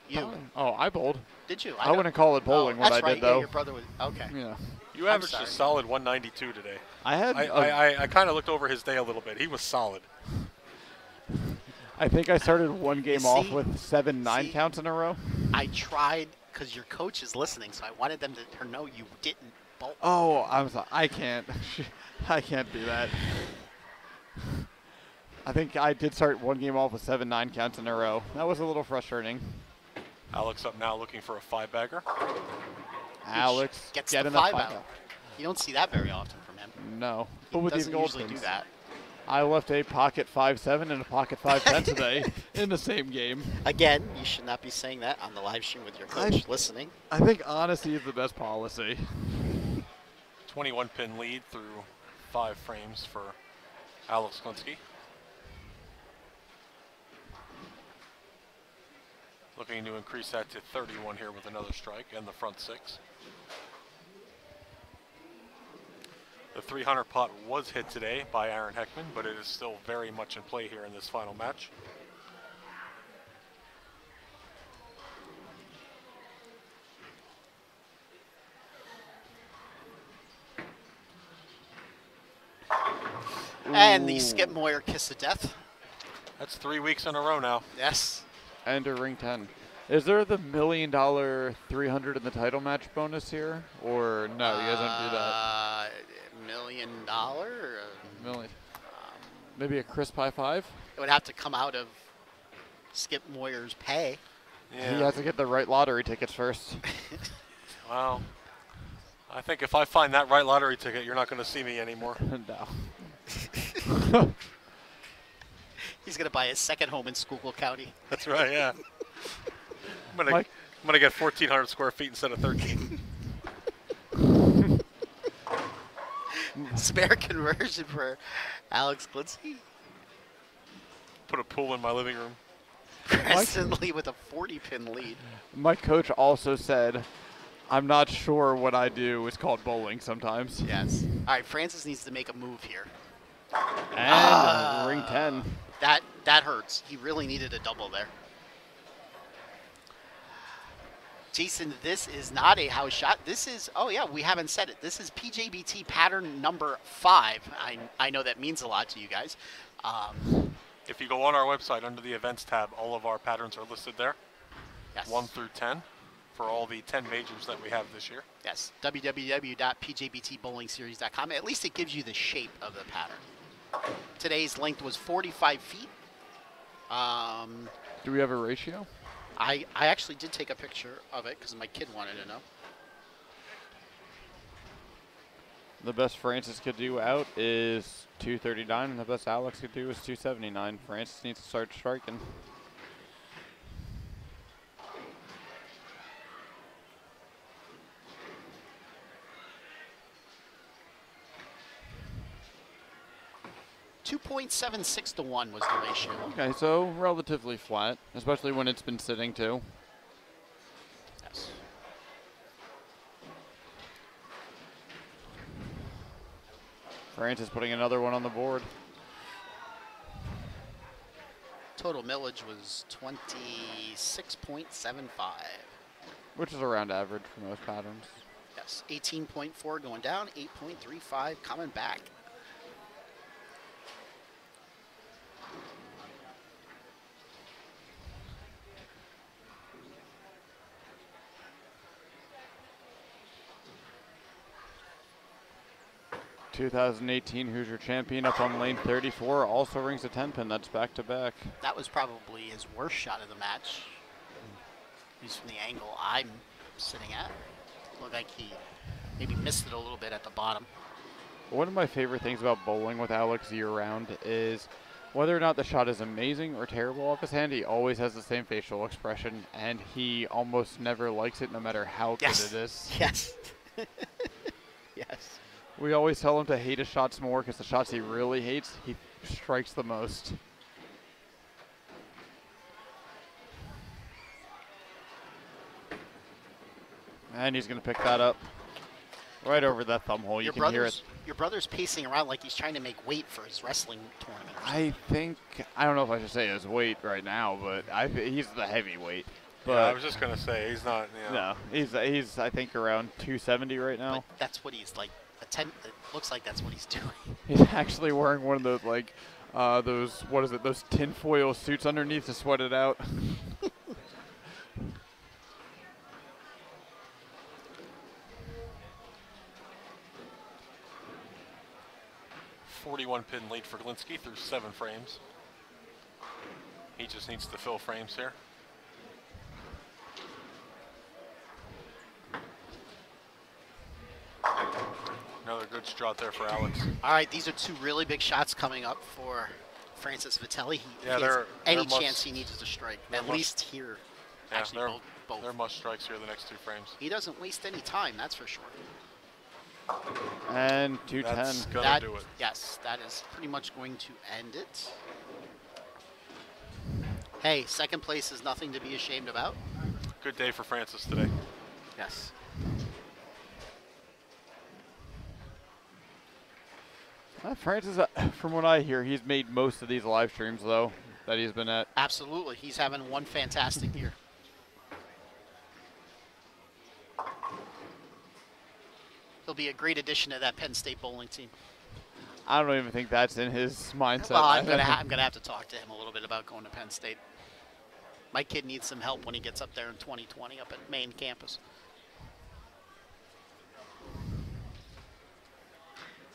You. Oh, I bowled. Did you? I wouldn't call it bowling what that's I right. did, though. Yeah, your brother was. Okay. Yeah. You I'm averaged sorry. a solid 192 today. I had. I kind of looked over his day a little bit. He was solid. I think I started one game off see? with 7 9 counts in a row. I tried because your coach is listening, so I wanted them to know you didn't bowl. Oh, I'm sorry. I can't. I can't do that. I think I did start one game off with 7 9 counts in a row. That was a little frustrating. Alex up now looking for a 5-bagger. Alex Gets getting the a 5 5 out. You don't see that very often from him. No. But He with these doesn't gold usually pins, do that. I left a pocket 5-7 and a pocket 5-10 today in the same game. Again, you should not be saying that on the live stream with your coach listening. I think honesty is the best policy. 21 pin lead through 5 frames for Alex Klinsky. Looking to increase that to 31 here with another strike and the front 6. The 300 pot was hit today by Aaron Heckman, but it is still very much in play here in this final match. And the Skip Moyer kiss of death. That's 3 weeks in a row now. Yes. And a ring 10. Is there the $1 million 300 in the title match bonus here? Or no, you guys don't do that? $1 million? Or, Million. Maybe a crisp high 5? it would have to come out of Skip Moyer's pay. He has to get the right lottery tickets first. Well, I think if I find that right lottery ticket, you're not going to see me anymore. No. He's going to buy a second home in Schuylkill County. That's right, yeah. I'm gonna get 1,400 square feet instead of 13. Spare conversion for Alex Glinski. Put a pool in my living room. Presently with a 40-pin lead. My coach also said, I'm not sure what I do. It's called bowling sometimes. Yes. All right, Francis needs to make a move here. And ring 10. That hurts. He really needed a double there. Jason, this is not a house shot. This is, oh yeah, we haven't said it. This is PJBT pattern number 5. I know that means a lot to you guys. If you go on our website under the events tab, all of our patterns are listed there. Yes. 1 through 10 for all the 10 majors that we have this year. Yes, www.pjbtbowlingseries.com. At least it gives you the shape of the pattern. Today's length was 45 feet. Do we have a ratio? I actually did take a picture of it because my kid wanted to know. The best Francis could do out is 239, and the best Alex could do is 279. Francis needs to start striking. 2.76 to 1 was the ratio. Okay, so relatively flat, especially when it's been sitting too. Yes. Francis putting another one on the board. Total millage was 26.75. Which is around average for most patterns. Yes, 18.4 going down, 8.35 coming back. (2018) Hoosier champion up on lane 34 also rings a 10-pin. That's back-to-back. That was probably his worst shot of the match. At least from the angle I'm sitting at. Looked like he maybe missed it a little bit at the bottom. One of my favorite things about bowling with Alex year-round is whether or not the shot is amazing or terrible off his hand, he always has the same facial expression, and he almost never likes it no matter how good it is. Yes. Yes. We always tell him to hate his shots more because the shots he really hates, he strikes the most. And he's going to pick that up right over that thumb hole. You can hear it. Your brother's pacing around like he's trying to make weight for his wrestling tournament. I don't know if I should say his weight right now, but he's the heavyweight. But Yeah, I was just gonna say he's not. You know. no, he's I think around 270 right now. But that's what he's like. It looks like that's what he's doing. He's actually wearing one of those those tinfoil suits underneath to sweat it out. 41 pin lead for Glinsky through 7 frames. He just needs to fill frames here. Another good strut there for Alex. All right, these are 2 really big shots coming up for Francis Vitelli. He has they're any must- chance he needs to strike, they're at must- least here. Yeah, Actually, both. they're must strikes here the next 2 frames. He doesn't waste any time, that's for sure. And That's 210. gonna do it. Yes, that is pretty much going to end it. Hey, second place is nothing to be ashamed about. Good day for Francis today. Yes. Francis, from what I hear, he's made most of these live streams, though, that he's been at. Absolutely. He's having one fantastic year. He'll be a great addition to that Penn State bowling team. I don't even think that's in his mindset. Well, I'm gonna have to talk to him a little bit about going to Penn State. My kid needs some help when he gets up there in 2020 up at Maine campus.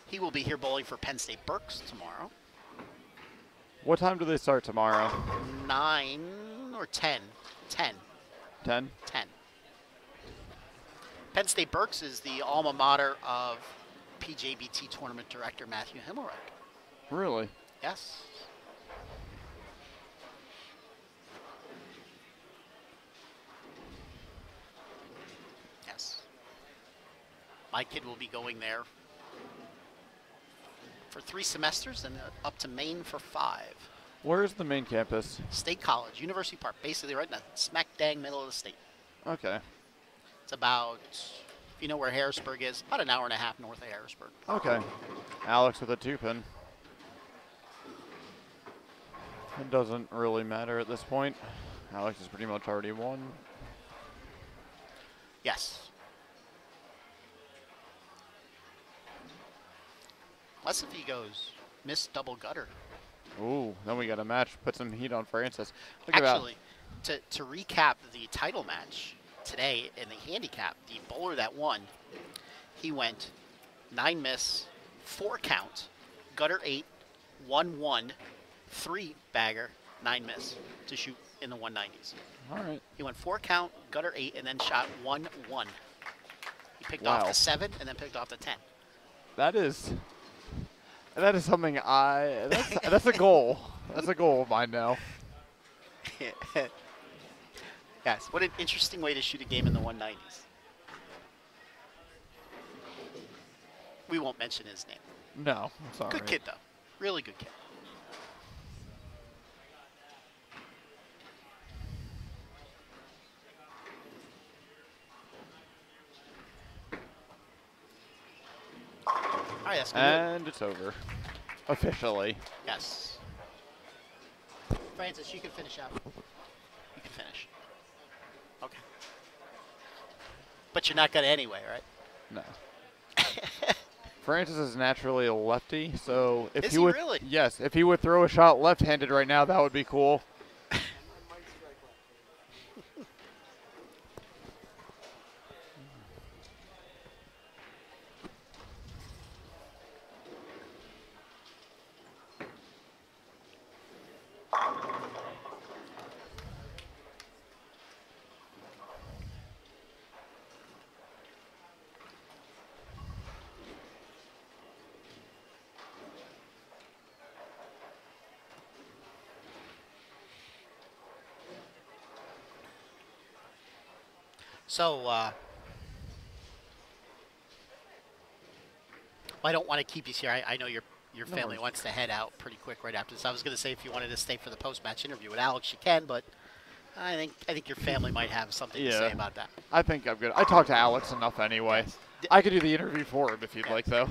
He will be here bowling for Penn State Berks tomorrow. What time do they start tomorrow? 9 or 10? 10. 10? 10. Penn State Berks is the alma mater of PJBT tournament director Matthew Himmelreich. Really? Yes. Yes. My kid will be going there for 3 semesters and up to Maine for 5. Where's the main campus? State College, University Park, basically right in the smack dang middle of the state. Okay. It's about, if you know where Harrisburg is, about an hour and a half north of Harrisburg. Okay. Alex with a 2-pin. It doesn't really matter at this point. Alex has pretty much already won. Yes. Unless if he goes miss double gutter. Ooh, then we got a match. Put some heat on Francis. Actually, to recap the title match today in the handicap, the bowler that won, he went 9 miss, 4 count, gutter 8, 1-1, 3 bagger, 9 miss to shoot in the 190s. All right. He went 4 count, gutter 8, and then shot 1-1. He picked off the 7 and then picked off the 10. That is something that's a goal. That's a goal of mine now. Yes, what an interesting way to shoot a game in the 190s. We won't mention his name. No, sorry. Good kid, though. Really good kid. right, that's good. And it's over. Officially. Yes. Francis, you can finish out. You can finish. Okay. But you're not going to anyway, right? No. Francis is naturally a lefty, so if Is he he would, really? yes, if he would throw a shot left-handed right now, that would be cool. So, I don't want to keep you here. I know your family wants to head out pretty quick right after this. I was going to say if you wanted to stay for the post-match interview with Alex, you can, but I think your family might have something to say about that. I think I'm good. I talked to Alex enough anyway. Yes. I could do the interview for him if you'd like, though.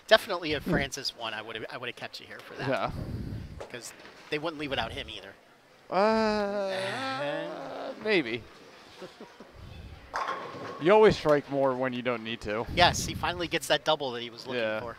Definitely, if Francis won, I would have kept you here for that. Yeah. Because they wouldn't leave without him either. Maybe. You always strike more when you don't need to. Yes, he finally gets that double that he was looking Yeah. for.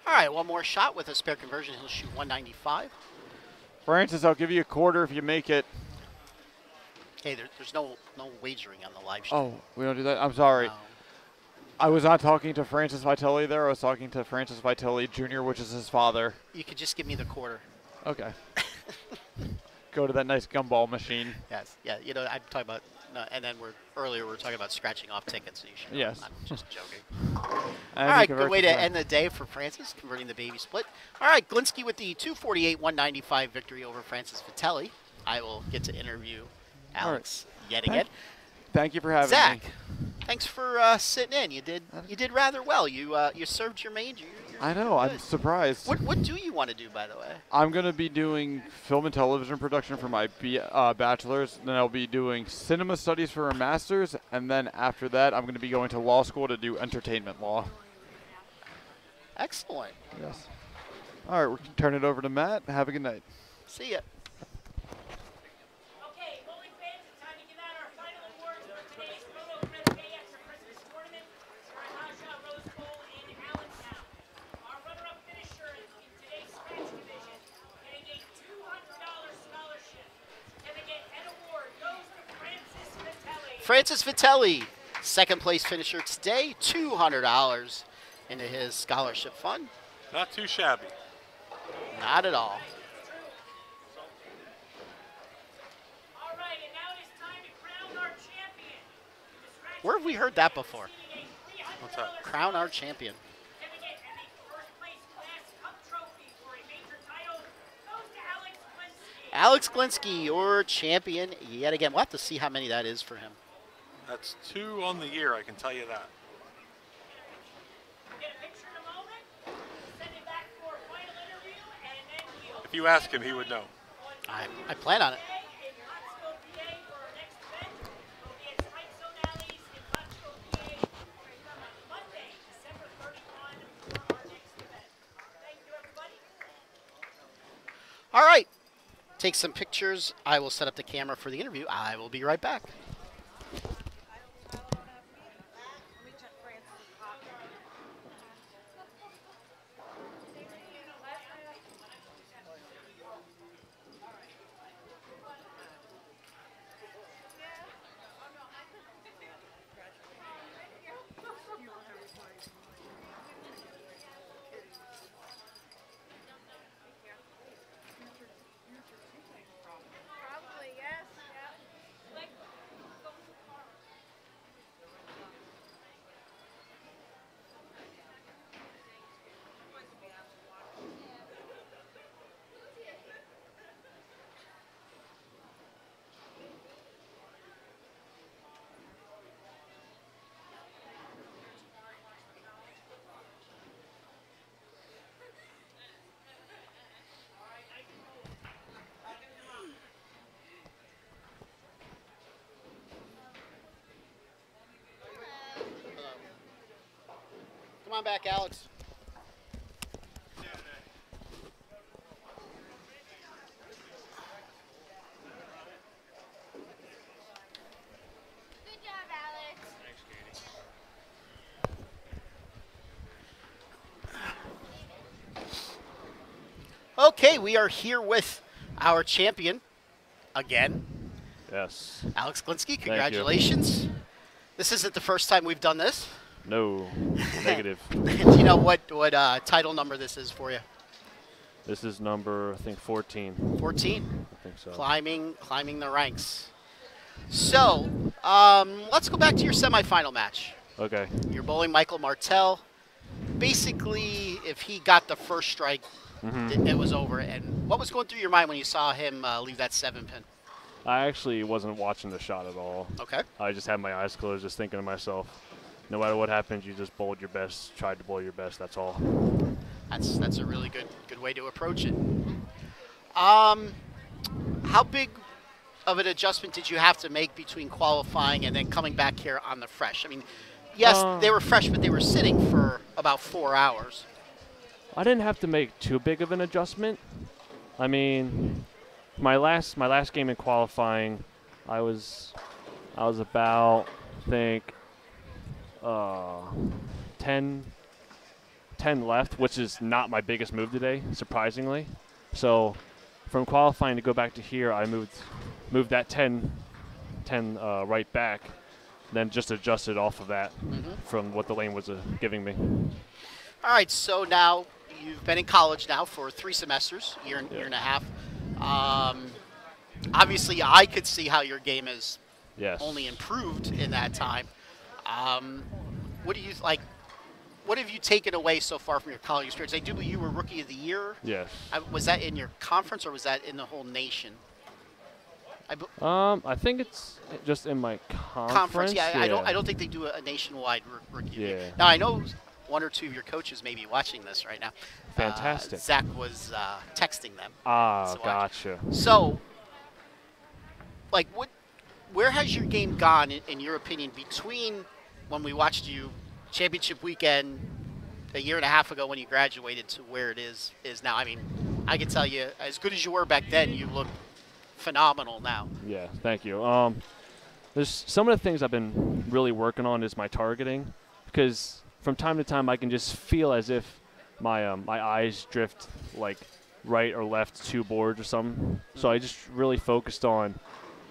All right, one more shot with a spare conversion. He'll shoot 195. Francis, I'll give you a quarter if you make it. Hey, there's no wagering on the live stream. Oh, we don't do that? I'm sorry. No. I was not talking to Francis Vitelli there. I was talking to Francis Vitelli Jr., which is his father. You could just give me the quarter. Okay. Go to that nice gumball machine. Yes, yeah. You know, I'm talking about, and then earlier we were talking about scratching off tickets. So you should know. Yes. I'm just joking. And All he right, good converts way it to end the day for Francis, converting the baby split. All right, Glinsky with the 248-195 victory over Francis Vitelli. I will get to interview Alex yet again. Thank you for having Zach, me. thanks for sitting in. You did rather well. You served your main. You're I know. good. I'm surprised. What do you want to do, by the way? I'm going to be doing film and television production for my bachelor's. Then I'll be doing cinema studies for a master's. And then after that, I'm going to be going to law school to do entertainment law. Excellent. Yes. All right. We can turn it over to Matt. Have a good night. See ya. Okay, bowling fans, it's time to give out our final awards for today's Roto Grip Day After Christmas tournament for Haja Rose Bowl in Allentown. Our runner-up finisher in today's scratch division, getting a $200 scholarship. Certificate and award goes to Francis Vitelli. Francis Vitelli, second place finisher today, $200 into his scholarship fund. Not too shabby. Not at all. All right, and now it is time to crown our champion. The scratch Where have we heard that before? receiving a What's that? Crown our champion. certificate and the first place class cup trophy for a major title goes to Alex Glinsky. Alex Glinsky, your champion yet again. We'll have to see how many that is for him. That's 2 on the year, I can tell you that. Get a picture in a moment. Send it back for a final interview, and then we'll If you ask him, he would know. I plan on it. in Pottsville, PA for our next event. We'll be at Strike Zone Alleys in Pottsville, PA on Monday, December 31 for our next event. Thank you, everybody. All right. Take some pictures. I will set up the camera for the interview. I will be right back. Probably, yes. Yeah. on back, Alex. Good job, Alex. Okay, we are here with our champion again, Yes. Alex Glinsky. you. Congratulations. This isn't the first time we've done this. No. Negative. Do you know what title number this is for you? This is number, I think, 14. 14. I think so. Climbing the ranks. So, let's go back to your semifinal match. Okay. You're bowling Michael Martell. Basically, if he got the first strike, it was over. And what was going through your mind when you saw him leave that 7-pin? I actually wasn't watching the shot at all. Okay. I just had my eyes closed, just thinking to myself, no matter what happens, you just bowled your best, tried to bowl your best, that's all. That's a really good way to approach it. How big of an adjustment did you have to make between qualifying and then coming back here on the fresh? I mean, yes, they were fresh, but they were sitting for about 4 hours. I didn't have to make too big of an adjustment. I mean, my last game in qualifying, I was about, I think, 10 left, which is not my biggest move today, surprisingly. So from qualifying to go back to here, I moved that 10 right back, then just adjusted off of that from what the lane was giving me. All right, so now you've been in college now for 3 semesters, year and a half. Obviously, I could see how your game has only improved in that time. What do you like? What have you taken away so far from your college experience? I do believe you were Rookie of the Year. Yes. Was that in your conference or was that in the whole nation? I think it's just in my conference. Yeah, I don't think they do a nationwide Rookie of the Year. Yeah. Now I know 1 or 2 of your coaches may be watching this right now. Fantastic. Zach was texting them. Ah, gotcha. So, like, where has your game gone, in your opinion, between when we watched you championship weekend a year and a half ago when you graduated to where it is now? I mean, I can tell you, as good as you were back then, you look phenomenal now. Yeah, thank you. There's some of the things I've been really working on is my targeting, because from time to time I can just feel as if my my eyes drift like right or left 2 boards or something. So I just really focused on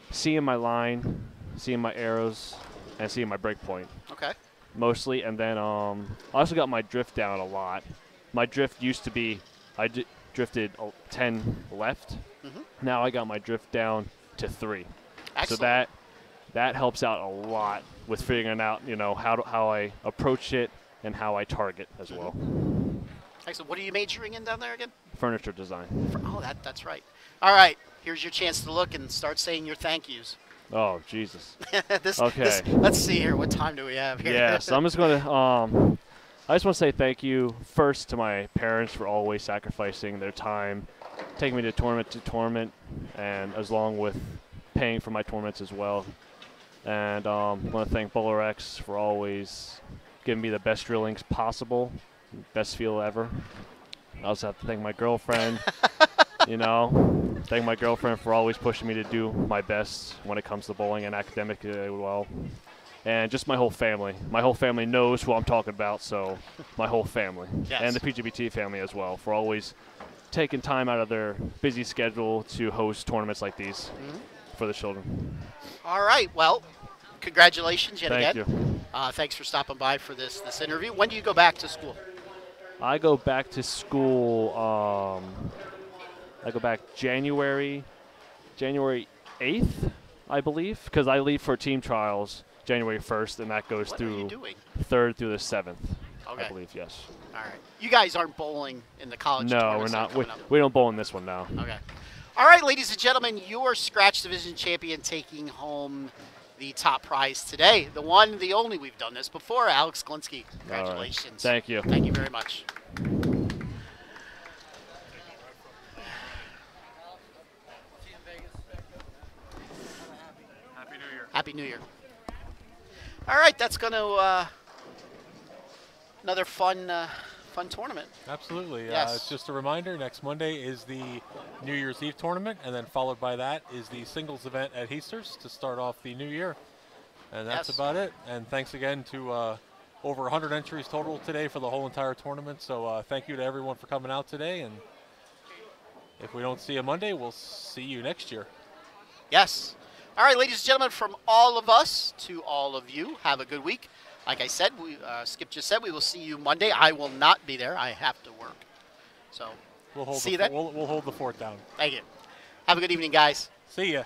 seeing my line, seeing my arrows, and seeing my break point. Okay. Mostly, and then I also got my drift down a lot. My drift used to be, drifted 10 left. Now I got my drift down to 3. Excellent. So that helps out a lot with figuring out, how I approach it and how I target as well. Excellent. What are you majoring in down there again? Furniture design. Oh, that's right. All right. Here's your chance to look and start saying your thank yous. Oh, Jesus. Okay. Let's see here. What time do we have here? Yeah, so I'm just going to I just want to say thank you first to my parents for always sacrificing their time, taking me to tournament, and as long with paying for my tournaments as well. And I want to thank BowlerX for always giving me the best drillings possible, best feel ever. I also have to thank my girlfriend, thank my girlfriend for always pushing me to do my best when it comes to bowling and academically as well. And just my whole family. My whole family knows who I'm talking about, so my whole family. Yes. And the PJBT family as well for always taking time out of their busy schedule to host tournaments like these for the children. All right. Well, congratulations yet again. Thank you. Thanks for stopping by for this interview. When do you go back to school? I go back to school, I go back January 8th, I believe, because I leave for team trials January 1st, and that goes through 3rd through the 7th, Okay. I believe, yes. All right. You guys aren't bowling in the college No, we're tournaments that are not. coming up. We don't bowl in this one now. Okay. All right, ladies and gentlemen, your Scratch Division champion taking home the top prize today. The one, the only, we've done this before, Alex Glinsky. Congratulations. Right. Thank you. Thank you very much. Happy New Year. All right, that's going to another fun tournament. Absolutely. Yes. Just a reminder, next Monday is the New Year's Eve tournament, and then followed by that is the singles event at Heasters to start off the new year. And that's Yes. about it. And thanks again to over 100 entries total today for the whole entire tournament. So thank you to everyone for coming out today. And if we don't see you Monday, we'll see you next year. Yes. All right, ladies and gentlemen, from all of us to all of you, have a good week. Like I said, Skip just said we will see you Monday. I will not be there. I have to work. So We'll hold see you then. We'll hold the fort down. Thank you. Have a good evening, guys. See ya.